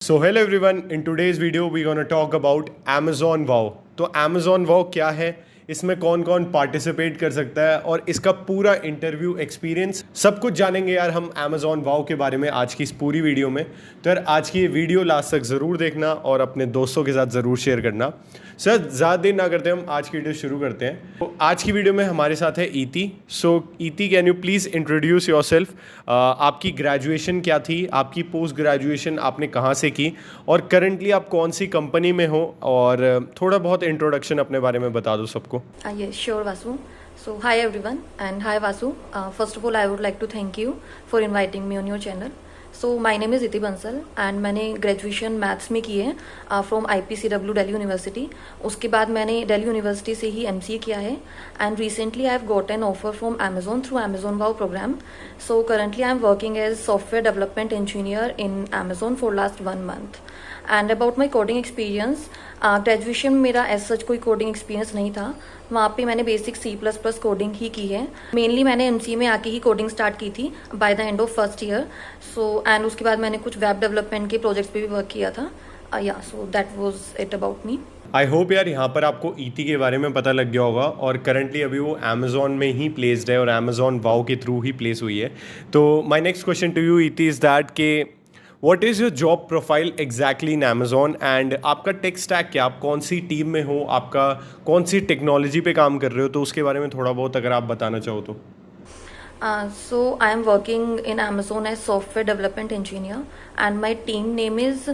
So hello everyone, in today's video we're going to talk about Amazon Wow. तो Amazon Wow क्या है, इसमें कौन कौन पार्टिसिपेट कर सकता है और इसका पूरा इंटरव्यू एक्सपीरियंस सब कुछ जानेंगे यार हम Amazon Wow के बारे में आज की इस पूरी वीडियो में। तो यार आज की ये वीडियो लास्ट तक ज़रूर देखना और अपने दोस्तों के साथ ज़रूर शेयर करना। सर ज़्यादा देर ना करते हम आज की वीडियो शुरू करते हैं। तो आज की वीडियो में हमारे साथ है Iti. So Iti, can you please introduce yourself. आपकी ग्रेजुएशन क्या थी, आपकी पोस्ट ग्रेजुएशन आपने कहाँ से की और करंटली आप कौन सी कंपनी में हो, और थोड़ा बहुत इंट्रोडक्शन अपने बारे में बता दो सबको। Yes, sure, Vasu. So, hi everyone, and hi Vasu. First of all, I would like to thank you for inviting me on your channel. So, my name is Iti Bansal and मैंने graduation maths में की है from IPCW Delhi university. उसके बाद मैंने Delhi university से ही MCA किया है and recently I have got an offer from Amazon through Amazon Wow program. So currently I am working as software development engineer in Amazon for last 1 month। And about my coding experience, graduation में मेरा as such कोई coding experience नहीं था। वहाँ पे मैंने basic C++ coding ही की है। मेनली मैंने MCA में आके ही कोडिंग स्टार्ट की थी by the end of first year. So and उसके बाद मैंने कुछ वेब डेवलपमेंट के प्रोजेक्ट्स पे भी वर्क किया था। या so that was it about me. I hope यार यहाँ पर आपको ईटी के बारे में पता लग गया होगा और करंटली अभी वो अमेजोन में ही प्लेस्ड है और अमेजोन वाओ के थ्रू ही प्लेस हुई है। तो my next question to you Iti is that के what is your job profile exactly in Amazon and आपका टेक स्टैक क्या, आप कौन सी टीम में हो, आपका कौन सी टेक्नोलॉजी पे काम कर रहे हो, तो उसके बारे में थोड़ा बहुत अगर आप बताना चाहो तो। So I am working in Amazon as software development engineer and my team name is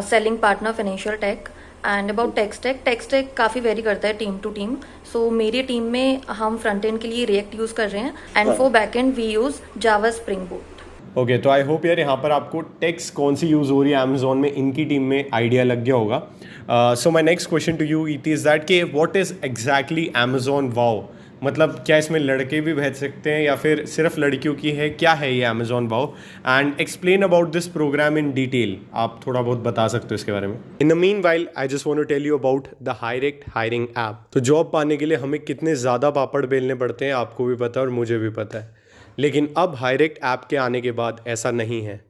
selling partner financial tech। And about tech stack काफ़ी वेरी करता है टीम टू टीम। सो मेरी टीम में हम फ्रंट एंड के लिए रिएक्ट यूज़ कर रहे हैं and for back end we use Java spring boot. Okay, तो आई होप यार यहाँ पर आपको टेक्स कौन सी यूज़ हो रही है अमेजोन में इनकी टीम में आइडिया लग गया होगा। So my next question to you Iti is that के what is exactly Amazon Wow, मतलब क्या इसमें लड़के भी भेज सकते हैं या फिर सिर्फ लड़कियों की है, क्या है ये Amazon Wow, and explain about this program in detail. आप थोड़ा बहुत बता सकते हो इसके बारे में। In the meanwhile I just want to tell you about the Hirect hiring app. तो जॉब पाने के लिए हमें कितने ज़्यादा पापड़ बेलने पड़ते हैं आपको भी पता है और मुझे भी पता है, लेकिन अब हायरेक्ट ऐप के आने के बाद ऐसा नहीं है।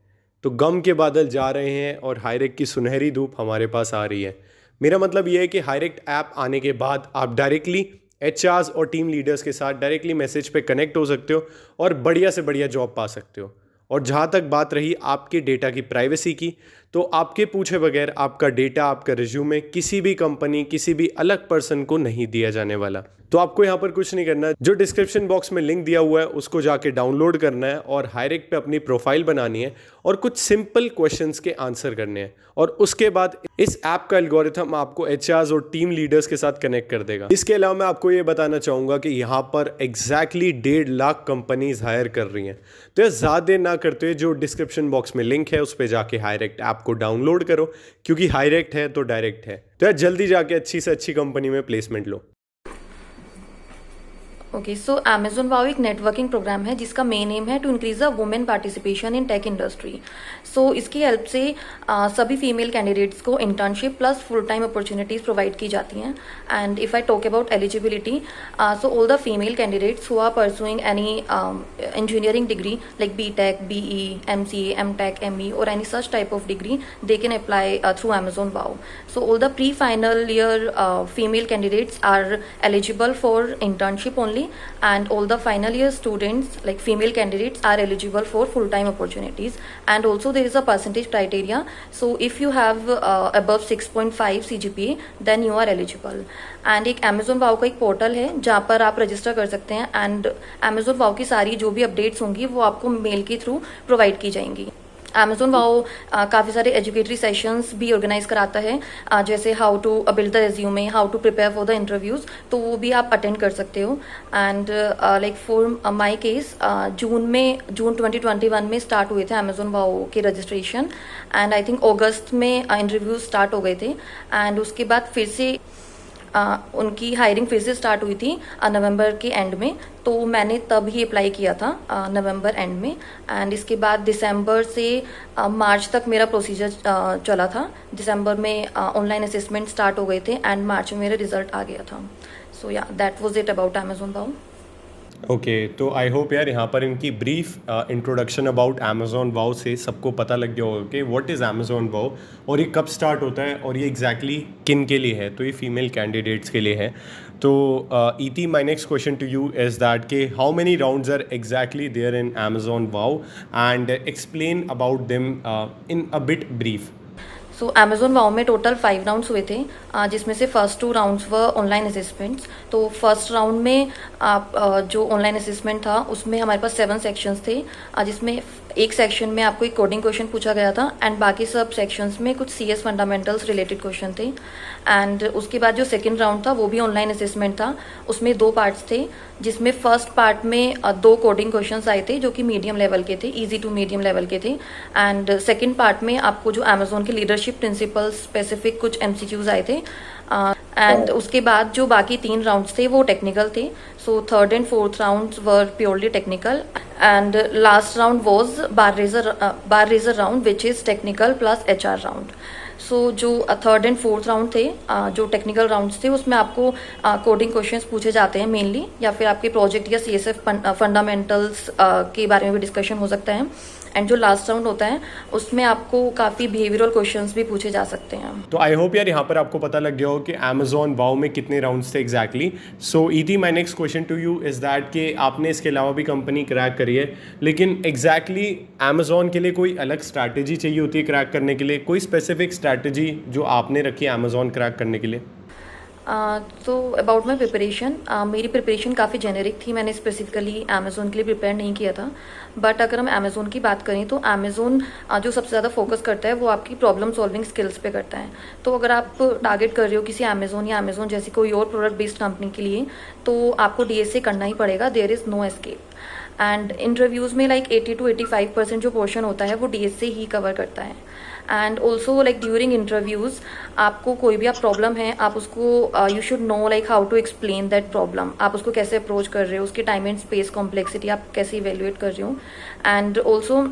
तो गम के बादल जा रहे हैं और हायरेक्ट की सुनहरी धूप हमारे पास आ रही है। मेरा मतलब ये है कि हायरेक्ट ऐप आने के बाद आप डायरेक्टली HRs और टीम लीडर्स के साथ डायरेक्टली मैसेज पे कनेक्ट हो सकते हो और बढ़िया से बढ़िया जॉब पा सकते हो। और जहाँ तक बात रही आपके डेटा की प्राइवेसी की, तो आपके पूछे बगैर आपका डेटा, आपका रिज्यूमे किसी भी कंपनी, किसी भी अलग पर्सन को नहीं दिया जाने वाला। तो आपको यहाँ पर कुछ नहीं करना है, जो डिस्क्रिप्शन बॉक्स में लिंक दिया हुआ है उसको जाके डाउनलोड करना है और हायरेक्ट पे अपनी प्रोफाइल बनानी है और कुछ सिंपल क्वेश्चंस के आंसर करने हैं और उसके बाद इस ऐप का एल्गोरिथम आपको HRs और टीम लीडर्स के साथ कनेक्ट कर देगा। इसके अलावा मैं आपको ये बताना चाहूँगा कि यहाँ पर एग्जैक्टली 1.5 लाख कंपनीज हायर कर रही हैं। तो यह ज़्यादा देर ना करते हुए जो डिस्क्रिप्शन बॉक्स में लिंक है उस पर जाके हायरेक्ट ऐप को डाउनलोड करो, क्योंकि हायरेक्ट है तो डायरेक्ट है। तो यार जल्दी जाके अच्छी से अच्छी कंपनी में प्लेसमेंट लो। ओके, सो Amazon वाओ एक नेटवर्किंग प्रोग्राम है जिसका मेन एम है to increase the women participation in tech industry. So इसकी हेल्प से सभी फीमेल कैंडिडेट्स को internship plus full time opportunities provide की जाती हैं। And if I talk about eligibility, so all the female candidates who are pursuing any engineering degree like BTech, BE, MCA, MTech, ME or any such type of degree, they can apply through Amazon Wow. So all the pre-final year female candidates are eligible for internship only, and all the final year students like female candidates are eligible for full-time opportunities. And also there is a percentage criteria. So if you have above 6.5 CGPA, then you are eligible. And एक Amazon Wow का एक portal है जहाँ पर आप register कर सकते हैं एंड Amazon Wow की सारी जो भी अपडेट्स होंगी वो आपको मेल के थ्रू प्रोवाइड की जाएंगी। Amazon Wow काफ़ी सारे एजुकेटरी सेशंस भी ऑर्गेनाइज कराता है, जैसे how to build the resume, how to prepare for the interviews, तो वो भी आप अटेंड कर सकते हो। And like for my case June 2021 में स्टार्ट हुए थे Amazon Wow के रजिस्ट्रेशन एंड आई थिंक अगस्त में इंटरव्यूज स्टार्ट हो गए थे एंड उसके बाद फिर से उनकी हायरिंग फिर से स्टार्ट हुई थी नवंबर के एंड में। तो मैंने तब ही अप्लाई किया था नवंबर एंड में एंड इसके बाद दिसंबर से मार्च तक मेरा प्रोसीजर चला था। दिसंबर में ऑनलाइन असेसमेंट स्टार्ट हो गए थे एंड मार्च में मेरा रिजल्ट आ गया था। सो या that was it about Amazon Wow। Okay तो आई होप यार यहाँ पर इनकी brief introduction about Amazon wow से सबको पता लग गया होगा कि व्हाट इज़ अमेजोन वाओ और ये कब स्टार्ट होता है और ये एग्जैक्टली किन के लिए है। तो ये फीमेल कैंडिडेट्स के लिए है। तो Iti my next question to you is that के how many rounds are exactly there in Amazon Wow and explain about them in a bit brief. So Amazon Wow में टोटल 5 राउंड्स हुए थे, जिसमें से first 2 rounds were online assessments. तो first round में आप जो ऑनलाइन असेसमेंट था उसमें हमारे पास 7 सेक्शंस थे, जिसमें एक सेक्शन में आपको एक कोडिंग क्वेश्चन पूछा गया था एंड बाकी सब सेक्शंस में कुछ सीएस फंडामेंटल्स रिलेटेड क्वेश्चन थे। एंड उसके बाद जो सेकंड राउंड था वो भी ऑनलाइन असेसमेंट था, उसमें 2 पार्ट्स थे, जिसमें फर्स्ट पार्ट में 2 कोडिंग क्वेश्चंस आए थे जो कि मीडियम लेवल के थे, इजी टू मीडियम लेवल के थे। एंड सेकंड पार्ट में आपको जो अमेजोन के लीडरशिप प्रिंसिपल्स स्पेसिफिक कुछ एमसीक्यूज आए थे। एंड उसके बाद जो बाकी 3 राउंड्स थे वो टेक्निकल थे। So third and fourth rounds were purely technical and last round was bar raiser round which is technical plus HR round. So जो थर्ड एंड फोर्थ राउंड थे, जो टेक्निकल राउंड्स थे, उसमें आपको कोडिंग क्वेश्चंस पूछे जाते हैं मेनली, या फिर आपके प्रोजेक्ट या सीएसएफ फंडामेंटल्स के बारे में भी डिस्कशन हो सकता है। एंड जो लास्ट राउंड होता है उसमें आपको काफ़ी बिहेवियरल क्वेश्चंस भी पूछे जा सकते हैं। तो आई होप यार यहाँ पर आपको पता लग गया हो कि अमेजोन वाओ में कितने राउंड्स थे एग्जैक्टली। सो ईटी my next question to you is that कि आपने इसके अलावा भी कंपनी क्रैक करी है, लेकिन एग्जैक्टली अमेजोन के लिए कोई अलग स्ट्रैटेजी चाहिए होती है क्रैक करने के लिए? कोई स्पेसिफिक स्ट्रैटेजी जो आपने रखी है अमेजोन क्रैक करने के लिए? तो अबाउट माई प्रिपरेशन, मेरी प्रिपरेशन काफ़ी जेनेरिक थी, मैंने स्पेसिफिकली अमेजोन के लिए प्रिपेयर नहीं किया था। बट अगर हम अमेजोन की बात करें तो अमेजोन जो सबसे ज़्यादा फोकस करता है वो आपकी प्रॉब्लम सॉल्विंग स्किल्स पे करता है। तो अगर आप टारगेट कर रहे हो किसी अमेजोन या अमेजोन जैसी कोई और प्रोडक्ट बेस्ड कंपनी के लिए, तो आपको डीएसए करना ही पड़ेगा, there is no escape. And interviews में लाइक 80 to 85% जो पोर्शन होता है वो डीएसए ही कवर करता है। And also like during interviews आपको कोई भी आप प्रॉब्लम है, आप उसको you should know like how to explain that problem, आप उसको कैसे अप्रोच कर रहे हो, उसकी टाइम एंड स्पेस कॉम्प्लेक्सिटी आप कैसे इवेल्युएट कर रहे हो। एंड ऑल्सो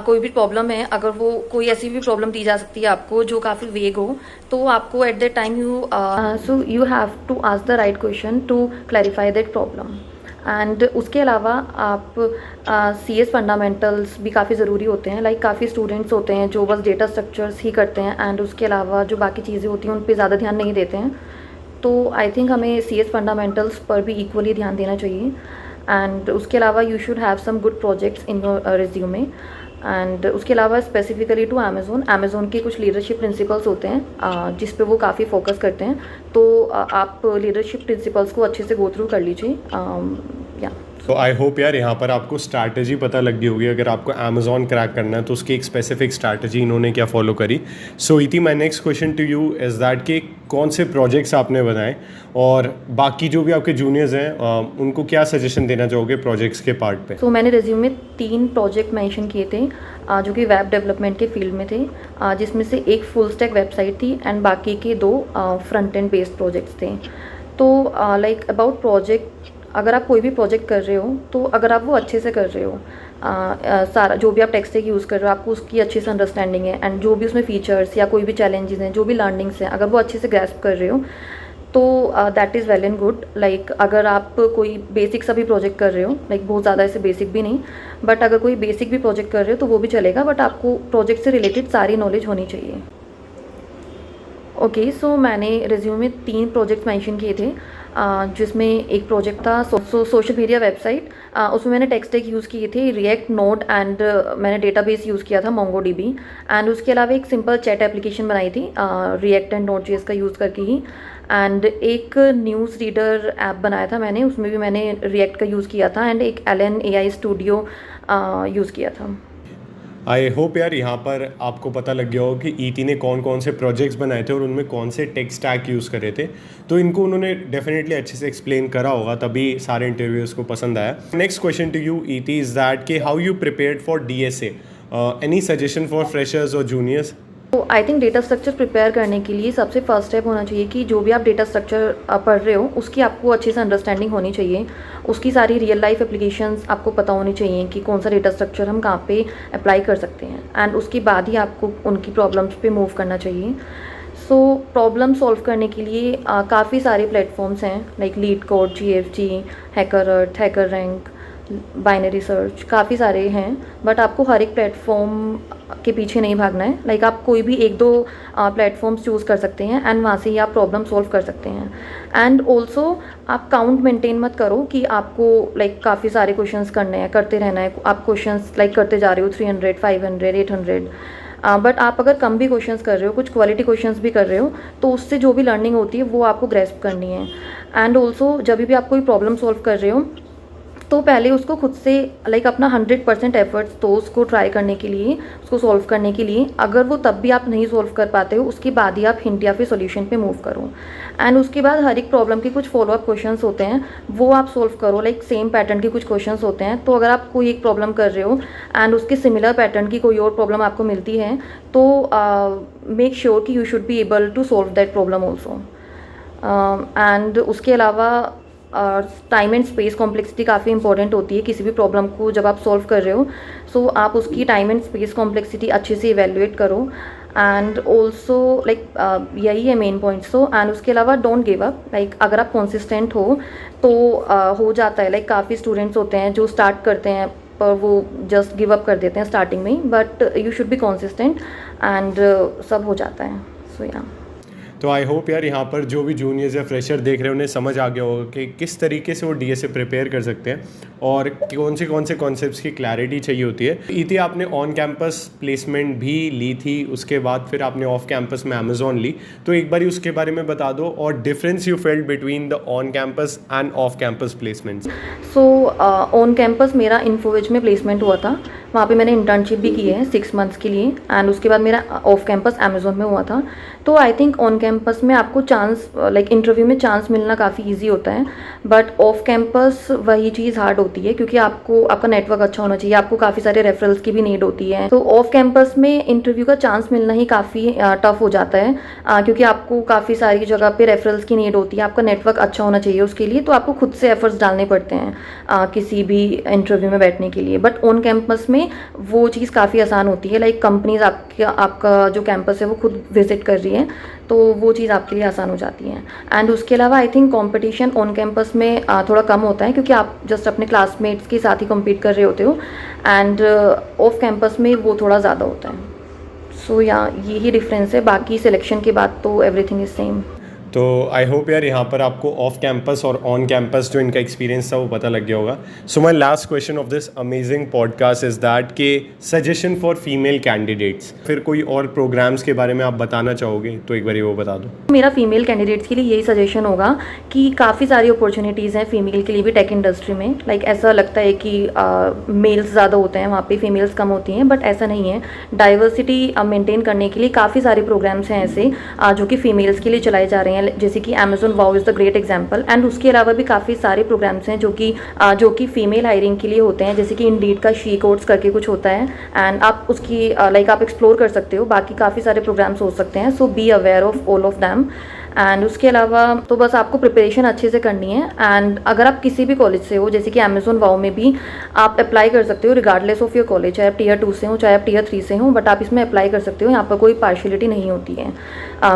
कोई भी प्रॉब्लम है, अगर वो कोई ऐसी भी प्रॉब्लम दी जा सकती है आपको जो काफ़ी वेग हो, तो आपको at that time you have to ask the right question to clarify that problem. And उसके अलावा आप सीएस फंडामेंटल्स भी काफ़ी ज़रूरी होते हैं। लाइक काफ़ी स्टूडेंट्स होते हैं जो बस डेटा स्ट्रक्चर्स ही करते हैं एंड उसके अलावा जो बाकी चीज़ें होती हैं उन पे ज़्यादा ध्यान नहीं देते हैं। तो आई थिंक हमें सीएस फंडामेंटल्स पर भी इक्वली ध्यान देना चाहिए। एंड उसके अलावा you should have some good projects in your resume. And उसके अलावा स्पेसिफिकली टू अमेजोन के कुछ लीडरशिप प्रिंसिपल्स होते हैं जिस पे वो काफ़ी फोकस करते हैं। तो आप लीडरशिप प्रिंसिपल्स को अच्छे से गो थ्रू कर लीजिए। या तो आई होप यार यहाँ पर आपको स्ट्रैटेजी पता लग गई होगी। अगर आपको अमेजोन क्रैक करना है तो उसकी एक स्पेसिफिक स्ट्रैटेजी इन्होंने क्या फॉलो करी। सो इति my next question to you is that कि कौन से प्रोजेक्ट्स आपने बनाए और बाकी जो भी आपके जूनियर्स हैं उनको क्या सजेशन देना चाहोगे प्रोजेक्ट्स के पार्ट पे? तो मैंने रिज्यूम में 3 प्रोजेक्ट मेंशन किए थे जो कि वेब डेवलपमेंट के फील्ड में थे, जिसमें से एक फुल स्टैक वेबसाइट थी एंड बाकी के 2 फ्रंट एंड बेस्ड प्रोजेक्ट्स थे। तो लाइक अबाउट प्रोजेक्ट, अगर आप कोई भी प्रोजेक्ट कर रहे हो तो अगर आप वो अच्छे से कर रहे हो, सारा जो भी आप टेक स्टैक यूज़ कर रहे हो आपको उसकी अच्छे से अंडरस्टैंडिंग है एंड जो भी उसमें फीचर्स या कोई भी चैलेंजेस हैं, जो भी लर्निंग्स हैं, अगर वो अच्छे से ग्रैस्प कर रहे हो तो that is well and good. Like अगर आप कोई बेसिक सा भी प्रोजेक्ट कर रहे हो, लाइक बहुत ज़्यादा ऐसे बेसिक भी नहीं, बट अगर कोई बेसिक भी प्रोजेक्ट कर रहे हो तो वो भी चलेगा, बट आपको प्रोजेक्ट से रिलेटेड सारी नॉलेज होनी चाहिए। ओके, सो मैंने रिज्यूम में 3 प्रोजेक्ट मेंशन किए थे, जिसमें एक प्रोजेक्ट था सोशल मीडिया वेबसाइट। उसमें मैंने टेक स्टैक यूज़ किए थे रिएक्ट, नोड एंड मैंने डेटाबेस यूज़ किया था मोंगोडीबी। एंड उसके अलावा एक सिंपल चैट एप्लीकेशन बनाई थी रिएक्ट एंड नोड जेएस का यूज़ करके ही। एंड एक न्यूज़ रीडर ऐप बनाया था मैंने, उसमें भी मैंने रिएक्ट का यूज़ किया था एंड एक एलन एआई स्टूडियो यूज़ किया था। आई होप यार यहाँ पर आपको पता लग गया हो कि ईटी ने कौन कौन से प्रोजेक्ट्स बनाए थे और उनमें कौन से टेक स्टैक यूज़ करे थे। तो इनको उन्होंने डेफिनेटली अच्छे से एक्सप्लेन करा होगा, तभी सारे इंटरव्यूज़ को पसंद आया। Next question to you Iti is that कि how you prepared for DSA, any suggestion for freshers और जूनियर्स? तो I think data structure prepare करने के लिए सबसे फर्स्ट स्टेप होना चाहिए कि जो भी आप डेटा स्ट्रक्चर पढ़ रहे हो उसकी आपको अच्छे से अंडरस्टैंडिंग होनी चाहिए, उसकी सारी रियल लाइफ एप्लीकेशंस आपको पता होनी चाहिए कि कौन सा डेटा स्ट्रक्चर हम कहाँ पे अप्लाई कर सकते हैं, एंड उसके बाद ही आपको उनकी प्रॉब्लम्स पे मूव करना चाहिए। सो प्रॉब्लम सॉल्व करने के लिए काफ़ी सारे प्लेटफॉर्म्स हैं, like leet code, GFG, हैकरअर्थ, hacker rank, binary search, काफ़ी सारे हैं। बट आपको हर एक प्लेटफॉर्म के पीछे नहीं भागना है। लाइक आप कोई भी एक दो प्लेटफॉर्म्स चूज़ कर सकते हैं एंड वहाँ से ही आप प्रॉब्लम सॉल्व कर सकते हैं। एंड ऑल्सो आप काउंट मेंटेन मत करो कि आपको लाइक काफ़ी सारे क्वेश्चंस करने हैं, करते रहना है। आप क्वेश्चंस लाइक करते जा रहे हो 300, 500, 800, बट आप अगर कम भी क्वेश्चंस कर रहे हो, कुछ क्वालिटी क्वेश्चंस भी कर रहे हो, तो उससे जो भी लर्निंग होती है वो आपको ग्रेस्प करनी है। एंड ऑल्सो जब भी आप कोई प्रॉब्लम सॉल्व कर रहे हो तो पहले उसको खुद से लाइक अपना 100% एफर्ट्स दो उसको ट्राई करने के लिए, उसको सॉल्व करने के लिए। अगर वो तब भी आप नहीं सॉल्व कर पाते हो, उसके बाद ही आप हिंट या फिर सॉल्यूशन पे मूव करो। एंड उसके बाद हर एक प्रॉब्लम के कुछ फॉलोअप क्वेश्चंस होते हैं, वो आप सॉल्व करो। लाइक सेम पैटर्न के कुछ क्वेश्चंस होते हैं, तो अगर आप कोई एक प्रॉब्लम कर रहे हो एंड उसके सिमिलर पैटर्न की कोई और प्रॉब्लम आपको मिलती है, तो मेक श्योर कि you should be able to solve that problem also. And उसके अलावा टाइम एंड स्पेस कॉम्प्लेक्सिटी काफ़ी इंपॉर्टेंट होती है किसी भी प्रॉब्लम को जब आप सॉल्व कर रहे हो। सो आप उसकी टाइम एंड स्पेस कॉम्प्लेक्सिटी अच्छे से इवेल्युएट करो। एंड ऑल्सो लाइक यही है मेन पॉइंट। सो एंड उसके अलावा डोंट गिव अप। लाइक अगर आप कंसिस्टेंट हो तो हो जाता है। लाइक काफ़ी स्टूडेंट्स होते हैं जो स्टार्ट करते हैं पर वो जस्ट गिव अप कर देते हैं स्टार्टिंग में ही, but you should be consistent and सब हो जाता है। सो या तो आई होप यार यहाँ पर जो भी जूनियर्स या फ्रेशर देख रहे हैं उन्हें समझ आ गया होगा कि किस तरीके से वो DSA प्रिपेयर कर सकते हैं और कौन से कॉन्सेप्ट्स की क्लैरिटी चाहिए होती है। इति आपने ऑन कैंपस प्लेसमेंट भी ली थी, उसके बाद फिर आपने ऑफ कैंपस में अमेजोन ली, तो एक बार उसके बारे में बता दो और difference you felt between the on campus end off campus placements. So on campus मेरा इन्फोविज में प्लेसमेंट हुआ था, वहाँ पे मैंने इंटर्नशिप भी की है 6 मंथ्स के लिए। एंड उसके बाद मेरा ऑफ कैंपस अमेजोन में हुआ था। तो आई थिंक ऑन कैंपस में आपको चांस लाइक इंटरव्यू में चांस मिलना काफ़ी इजी होता है, बट ऑफ कैंपस वही चीज़ हार्ड होती है क्योंकि आपको आपका नेटवर्क अच्छा होना चाहिए, आपको काफ़ी सारे रेफरल्स की भी नीड होती है। तो ऑफ कैंपस में इंटरव्यू का चांस मिलना ही काफ़ी टफ हो जाता है क्योंकि आपको काफ़ी सारी जगह पे रेफरल्स की नीड होती है, आपका नेटवर्क अच्छा होना चाहिए उसके लिए। तो आपको खुद से एफर्ट्स डालने पड़ते हैं किसी भी इंटरव्यू में बैठने के लिए। बट ऑन कैंपस में वो चीज़ काफ़ी आसान होती है। लाइक कंपनीज आपका जो कैंपस है वो खुद विजिट कर रही है, तो वो चीज़ आपके लिए आसान हो जाती है। एंड उसके अलावा I think competition on campus में थोड़ा कम होता है क्योंकि आप जस्ट अपने क्लासमेट्स के साथ ही कम्पीट कर रहे होते हो। एंड ऑफ कैंपस में वो थोड़ा ज़्यादा होता है। सो या यही डिफरेंस है, बाकी सिलेक्शन के बाद तो एवरीथिंग इज सेम। तो आई होप यार यहाँ पर आपको ऑफ कैंपस और ऑन कैंपस जो इनका एक्सपीरियंस था वो पता लग गया होगा। So my last question of this amazing podcast is that के सजेशन फॉर फीमेल कैंडिडेट्स, फिर कोई और प्रोग्राम्स के बारे में आप बताना चाहोगे तो एक बार वो बता दो। मेरा फीमेल कैंडिडेट्स के लिए यही सजेशन होगा कि काफ़ी सारी अपॉर्चुनिटीज़ हैं फीमेल के लिए भी टेक इंडस्ट्री में। लाइक ऐसा लगता है कि मेल्स ज़्यादा होते हैं वहाँ पे, फीमेल्स कम होती हैं, बट ऐसा नहीं है। डाइवर्सिटी मेंटेन करने के लिए काफ़ी सारे प्रोग्राम्स हैं ऐसे जो कि फीमेल्स के लिए चलाए जा रहे हैं, जैसे कि Amazon wow is the great example. And उसके अलावा भी काफ़ी सारे प्रोग्राम्स हैं जो कि फीमेल हायरिंग के लिए होते हैं, जैसे कि इंडीड का शी कोर्स करके कुछ होता है एंड आप उसकी लाइक आप एक्सप्लोर कर सकते हो। बाकी काफ़ी सारे प्रोग्राम्स हो सकते हैं, so be aware of all of them. And उसके अलावा तो बस आपको प्रिपरेशन अच्छे से करनी है। एंड अगर आप किसी भी कॉलेज से हो, जैसे कि अमेजोन वाओ में भी आप अप्लाई कर सकते हो रिगार्डलेस ऑफ योर कॉलेज, चाहे आप टियर 2 से हो चाहे आप टियर 3 से हो, बट आप इसमें अप्लाई कर सकते हो। यहाँ पर कोई पार्शियलिटी नहीं होती है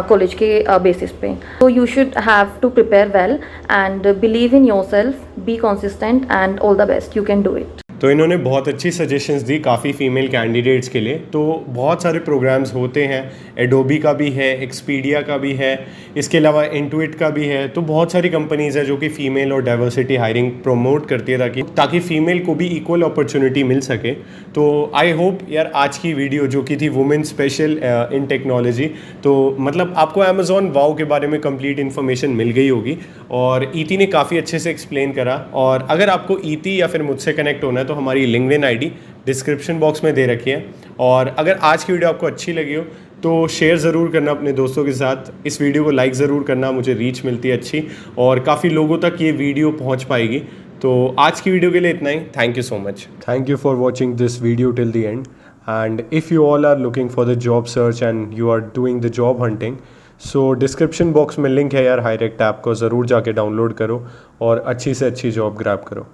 कॉलेज के बेसिस पे। तो you should have to prepare well and believe in yourself, be consistent and all the best, you can do it. तो इन्होंने बहुत अच्छी सजेशंस दी काफ़ी फीमेल कैंडिडेट्स के लिए। तो बहुत सारे प्रोग्राम्स होते हैं, एडोबी का भी है, एक्सपीडिया का भी है, इसके अलावा इंटुइट का भी है। तो बहुत सारी कंपनीज़ है जो कि फ़ीमेल और डाइवर्सिटी हायरिंग प्रमोट करती है ताकि फ़ीमेल को भी इक्वल अपॉर्चुनिटी मिल सके। तो आई होप यार आज की वीडियो जो कि थी वुमेन स्पेशल इन टेक्नोलॉजी, तो मतलब आपको अमेजोन वाओ के बारे में कंप्लीट इन्फॉर्मेशन मिल गई होगी और ईति ने काफ़ी अच्छे से एक्सप्लेन करा। और अगर आपको ईति या फिर मुझसे कनेक्ट होना है तो हमारी लिंक्डइन आईडी डिस्क्रिप्शन बॉक्स में दे रखी है। और अगर आज की वीडियो आपको अच्छी लगी हो तो शेयर ज़रूर करना अपने दोस्तों के साथ, इस वीडियो को लाइक ज़रूर करना, मुझे रीच मिलती है अच्छी और काफ़ी लोगों तक ये वीडियो पहुंच पाएगी। तो आज की वीडियो के लिए इतना ही। Thank you so much. Thank you for watching this video till the end. And if you all are looking for the job search and you are doing the job hunting, so description box में link है यार हायरेक्ट app को ज़रूर जाके download करो और अच्छी से अच्छी जॉब ग्रैब करो।